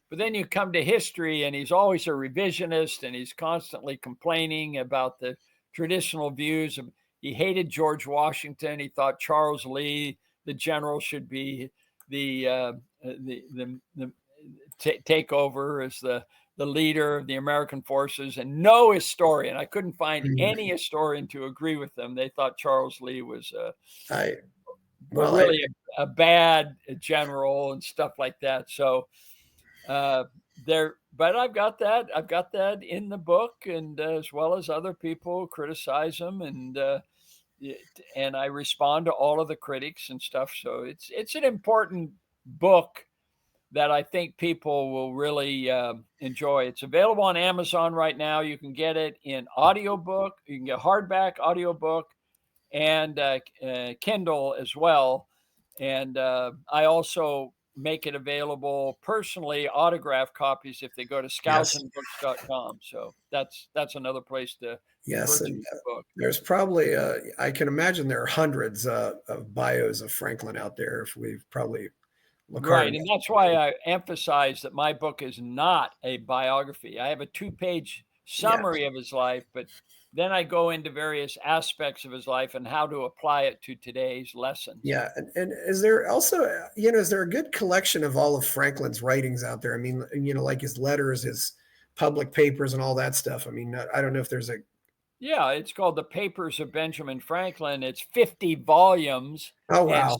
But then you come to history, and he's always a revisionist, and he's constantly complaining about the traditional views of. He hated George Washington. He thought Charles Lee, the general, should be the take over as the leader of the American forces. And no historian, I couldn't find any historian to agree with them. They thought Charles Lee was I really a bad general and stuff like that. So but I've got that in the book, and as well as other people criticize him, and I respond to all of the critics and stuff. So it's an important book that I think people will really enjoy. It's available on Amazon right now. You can get it in audiobook. You can get hardback, audiobook, and Kindle as well. And I also make it available personally, autographed copies, if they go to skousenbooks.com. So that's another place to Yes, purchase and the book. there's probably I can imagine there are hundreds of bios of Franklin out there. If we've probably look hard Right, and that's why I emphasize that my book is not a biography. I have a 2-page Yeah, summary of his life, but then I go into various aspects of his life and how to apply it to today's lessons. yeah. And is there also, is there a good collection of all of Franklin's writings out there? I mean, like his letters, his public papers, and all that stuff. I mean, I don't know if there's a. Yeah, it's called The Papers of Benjamin Franklin. It's 50 volumes, Oh and wow.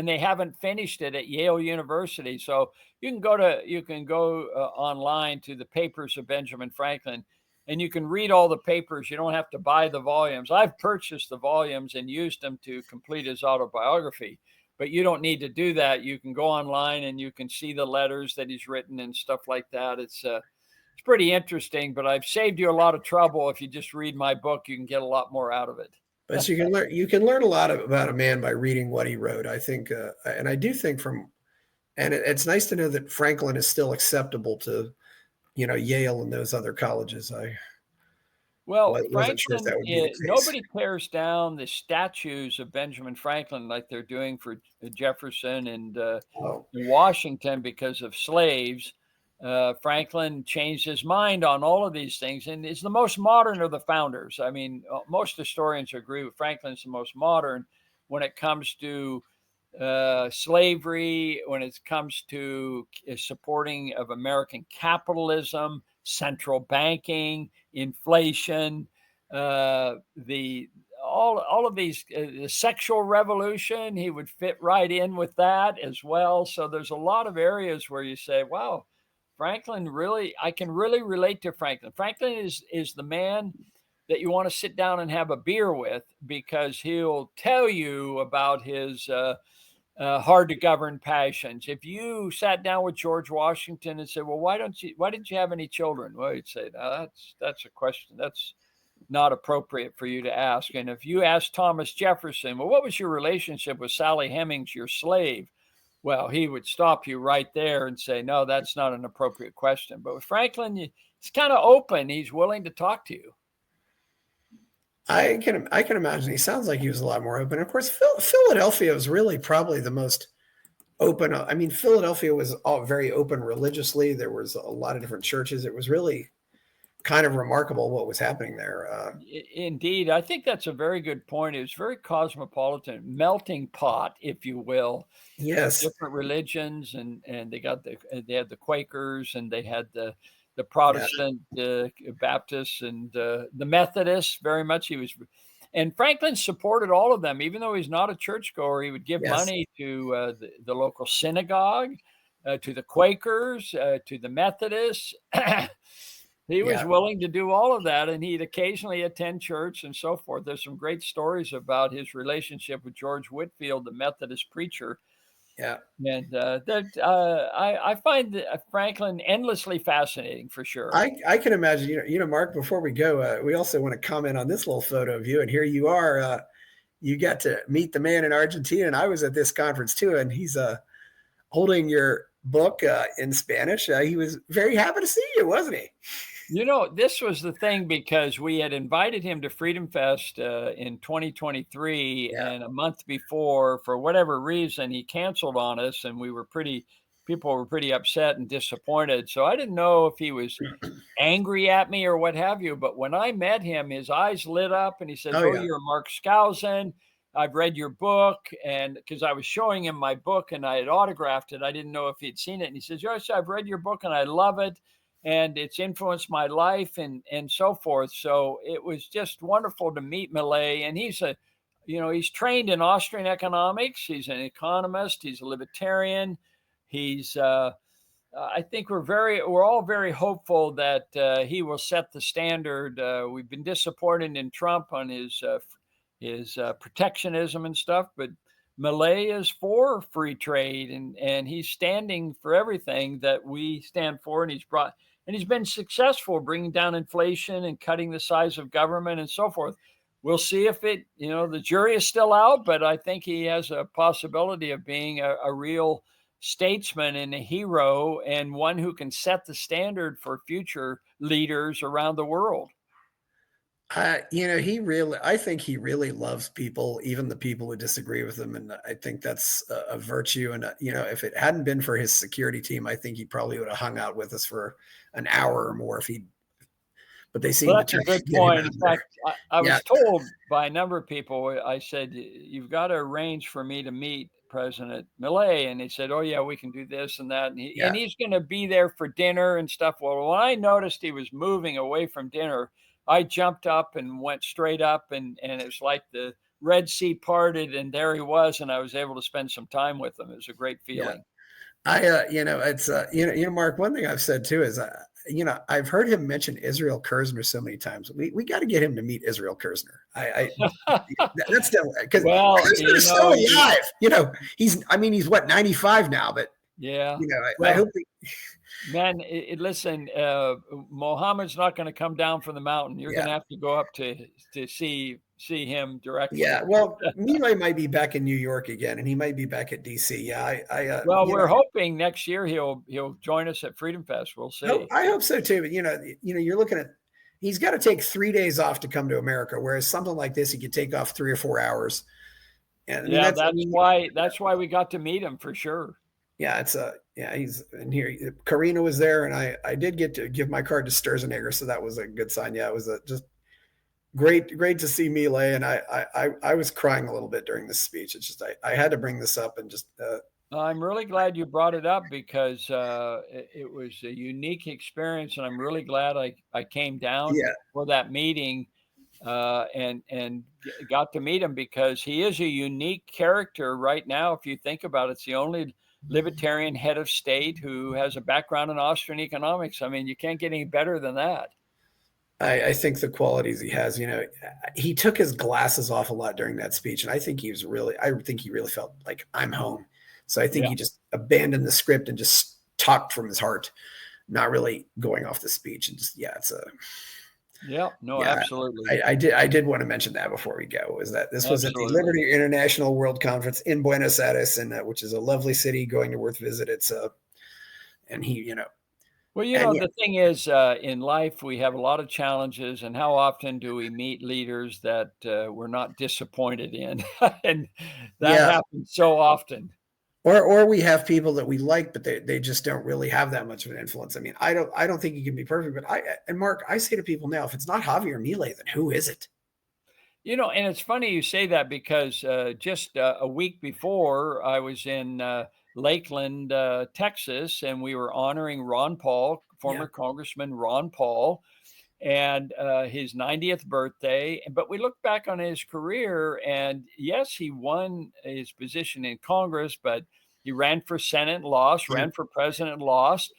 they haven't finished it at Yale University. So you can go online to The Papers of Benjamin Franklin, and you can read all the papers. You don't have to buy the volumes. I've purchased the volumes and used them to complete his autobiography, but you don't need to do that. You can go online and you can see the letters that he's written and stuff like that. It's pretty interesting, but I've saved you a lot of trouble. If you just read my book, you can get a lot more out of it. But you can learn a lot about a man by reading what he wrote. I think, and I do think it's nice to know that Franklin is still acceptable to, Yale and those other colleges. I wasn't sure if Franklin, that would be the case. nobody tears down the statues of Benjamin Franklin like they're doing for Jefferson and Oh, Washington because of slaves. Franklin changed his mind on all of these things and is the most modern of the founders. I mean, most historians agree with Franklin's the most modern when it comes to slavery, when it comes to supporting of American capitalism, central banking, inflation, the all of these, the sexual revolution. He would fit right in with that as well. So there's a lot of areas where you say, "Wow, Franklin really." I can really relate to Franklin. Franklin is the man that you want to sit down and have a beer with because he'll tell you about his hard to govern passions. If you sat down with George Washington and said, "Well, why didn't you have any children?" Well, he'd say, "No, that's a question that's not appropriate for you to ask." And if you ask Thomas Jefferson, "Well, what was your relationship with Sally Hemings, your slave?" Well, he would stop you right there and say, "No, that's not an appropriate question." But with Franklin, he's kind of open. He's willing to talk to you. I can imagine. He sounds like he was a lot more open. Of course, Philadelphia was really probably the most open. I mean, Philadelphia was all very open religiously. There was a lot of different churches. It was really kind of remarkable what was happening there. Indeed, I think that's a very good point. It was very cosmopolitan, melting pot, if you will, of Yes, different religions, and they had the Quakers, and they had the yeah, Protestant Baptists, and the Methodists. Very much, and Franklin supported all of them, even though he's not a churchgoer. He would give yes, money to the local synagogue, to the Quakers, to the Methodists. He was yeah. willing to do all of that, and he'd occasionally attend church and so forth. There's some great stories about his relationship with George Whitefield, the Methodist preacher, Yeah. And I find Franklin endlessly fascinating for sure. I can imagine, Mark, before we go, we also want to comment on this little photo of you. And here you are. You got to meet the man in Argentina. And I was at this conference too. And he's holding your book in Spanish. He was very happy to see you, wasn't he? This was the thing because we had invited him to Freedom Fest in 2023, Yeah. and a month before, for whatever reason, he canceled on us, and people were pretty upset and disappointed. So I didn't know if he was angry at me or what have you. But when I met him, his eyes lit up, and he says, Oh, "Oh, yeah. you're Mark Skousen. I've read your book." And because I was showing him my book and I had autographed it, I didn't know if he'd seen it. And he says, "Yes, I've read your book and I love it. And it's influenced my life and so forth." So it was just wonderful to meet Milei. And he's trained in Austrian economics. He's an economist. He's a libertarian. He's I think we're all very hopeful that he will set the standard. We've been disappointed in Trump on his protectionism and stuff, but Milei is for free trade, and he's standing for everything that we stand for. And he's been successful bringing down inflation and cutting the size of government and so forth. We'll see if the jury is still out, but I think he has a possibility of being a real statesman and a hero, and one who can set the standard for future leaders around the world. I think he really loves people, even the people who disagree with him. And I think that's a virtue. And, if it hadn't been for his security team, I think he probably would have hung out with us for an hour or more but they Well, seem to that's a try to good get him point. out In of there. fact, I Yeah. was told by a number of people, I said, "You've got to arrange for me to meet President Milei." And they said, "Oh, yeah, we can do this and that." And Yeah. he's going to be there for dinner and stuff. Well, when I noticed he was moving away from dinner, I jumped up and went straight up. And it's like the Red Sea parted, and there he was. And I was able to spend some time with him. It was a great Yeah. feeling. It's, Mark, one thing I've said too is, I've heard him mention Israel Kirzner so many times. We got to get him to meet Israel Kirzner. That's still because Well, Kirzner's still alive. He's what, 95 now, but yeah. I Well, hope man, listen, Mohammed's not going to come down from the mountain. You're going yeah. to have to go up to see him directly. Yeah, well, Milei might be back in New York again, and he might be back at DC. Yeah, Well, we're hoping next year he'll join us at Freedom Fest. We'll see. I hope so too. But you're looking at he's got to take 3 days off to come to America, whereas something like this he could take off 3 or 4 hours. And Yeah, that's why we got to meet him for sure. Yeah, he's in here. Karina was there, and I did get to give my card to Sturzenegger, so that was a good sign. Yeah, it was just great to see Milei, and I was crying a little bit during this speech. It's just I had to bring this up and just. I'm really glad you brought it up because it was a unique experience, and I'm really glad I came down Yeah. for that meeting and got to meet him because he is a unique character right now. If you think about it, it's the only libertarian head of state who has a background in Austrian economics. I mean, you can't get any better than that. I think the qualities he has, he took his glasses off a lot during that speech, and I think he really felt like I'm home. So I think he just abandoned the script and just talked from his heart, not really going off the speech. And just, absolutely. I did want to mention that before we go, was that this was at the Absolutely. Liberty International World Conference in Buenos Aires, and which is a lovely city, going to worth visit. It's and he, Well, the thing is, in life, we have a lot of challenges, and how often do we meet leaders that we're not disappointed in? And that happens so often. Or we have people that we like, but they just don't really have that much of an influence. I mean, I don't think he can be perfect, but Mark, I say to people now, if it's not Javier Milei, then who is it? And it's funny you say that because just a week before I was in Lakeland, Texas, and we were honoring Ron Paul, former Congressman Ron Paul, and his 90th birthday. But we look back on his career, and yes, he won his position in Congress, but he ran for Senate and lost, ran for president and lost.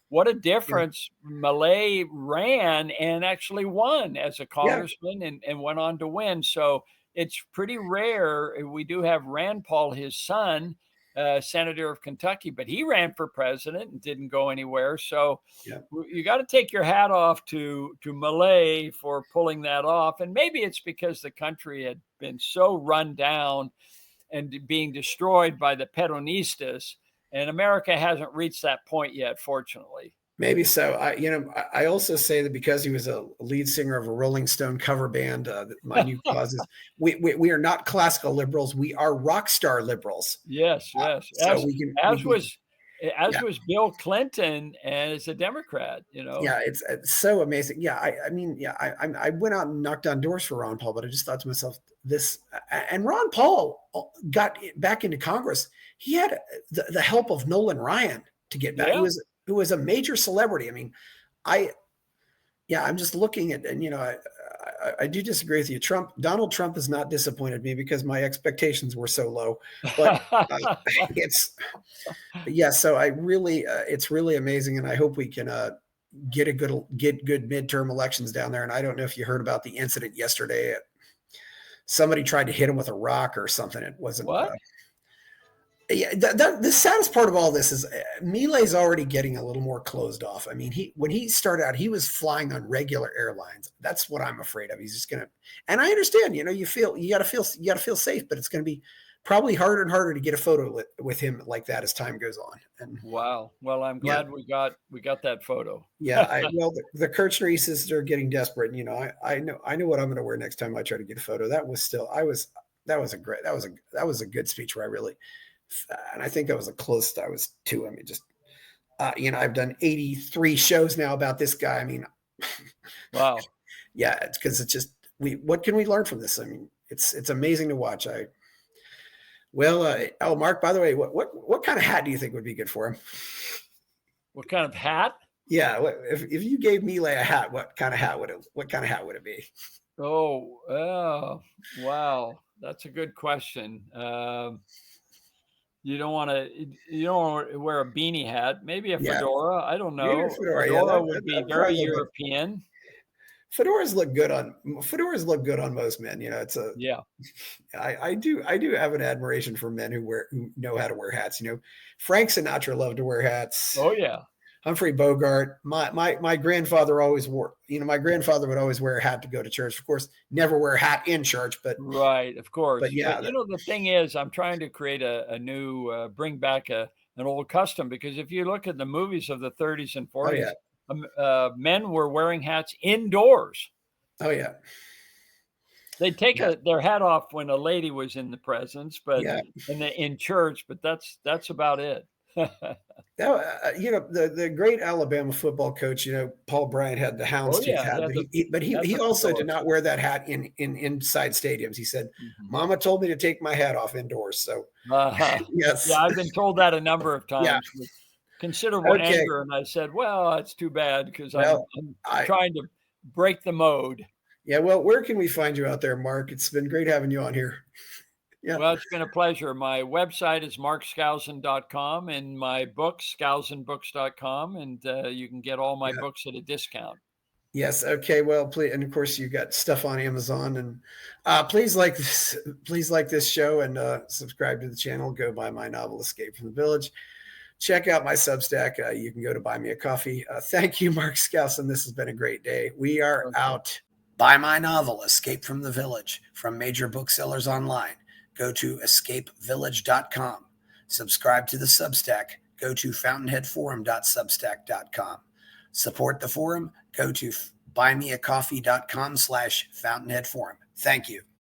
What a difference. Milei ran and actually won as a congressman and went on to win. So it's pretty rare. We do have Rand Paul, his son, senator of Kentucky, but he ran for president and didn't go anywhere. So Yeah. you got to take your hat off to Milei for pulling that off. And maybe it's because the country had been so run down and being destroyed by the Peronistas, and America hasn't reached that point yet, fortunately. Maybe so. I also say that because he was a lead singer of a Rolling Stone cover band, my new cause is we are not classical liberals. We are rock star liberals. Yes. So as was Bill Clinton as a Democrat, Yeah, it's so amazing. Yeah, I went out and knocked on doors for Ron Paul, but I just thought to myself, and Ron Paul got back into Congress. He had the help of Nolan Ryan to get back. Yeah. Who was a major celebrity. I mean, I'm just looking at, and I do disagree with you. Donald Trump has not disappointed me because my expectations were so low. But so I really, it's really amazing, and I hope we can get good midterm elections down there. And I don't know if you heard about the incident yesterday. Somebody tried to hit him with a rock or something. It wasn't. What? The saddest part of all this is Milei's already getting a little more closed off. I mean, when he started out, he was flying on regular airlines. That's what I'm afraid of. He's just gonna, and I understand, you gotta feel safe, but it's gonna be probably harder and harder to get a photo with him like that as time goes on. And wow. Well, I'm glad we got that photo. Yeah. The Kirchner sisters are getting desperate. And, I know what I'm going to wear next time I try to get a photo. That was a good speech where I really, and I think that was the closest I was to him. It just, I've done 83 shows now about this guy. I mean, wow. Yeah, it's because it's just, what can we learn from this? I mean, it's amazing to watch. Mark, by the way, what kind of hat do you think would be good for him? What kind of hat? Yeah, if you gave Milei a hat, what kind of hat would it be? Oh, wow, that's a good question. You don't want to wear a beanie hat. Maybe a fedora. I don't know. A fedora would be very European. Fedoras look good on most men. I do have an admiration for men who know how to wear hats. Frank Sinatra loved to wear hats. Oh yeah. Humphrey Bogart. My grandfather always wore. My grandfather would always wear a hat to go to church. Of course, never wear a hat in church, but right, of course. But yeah, the thing is, I'm trying to create a new, bring back an old custom, because if you look at the movies of the 30s and 40s. Men were wearing hats indoors. Oh yeah. They'd take their hat off when a lady was in the presence, but in church, but that's about it. The great Alabama football coach, Paul Bryant had the houndstooth hat, but he also did not wear that hat in inside stadiums. He said, "Mama told me to take my hat off indoors." So yes, yeah, I've been told that a number of times. Yeah. With considerable anger, and I said, "Well, it's too bad because I'm trying to break the mode." Yeah, well, where can we find you out there, Mark? It's been great having you on here. Yeah. Well, it's been a pleasure. My website is markskousen.com, and my book, skousenbooks.com, and you can get all my books at a discount. Yes. Okay. Well, please, and of course, you got stuff on Amazon, and please like this show and subscribe to the channel. Go buy my novel, Escape from the Village. Check out my Substack. You can go to Buy Me a Coffee. Thank you, Mark Skousen. This has been a great day. We are out. Buy my novel, Escape from the Village, from major booksellers online. Go to escapevillage.com. Subscribe to the Substack. Go to fountainheadforum.substack.com. Support the forum. Go to buymeacoffee.com/fountainheadforum. Thank you.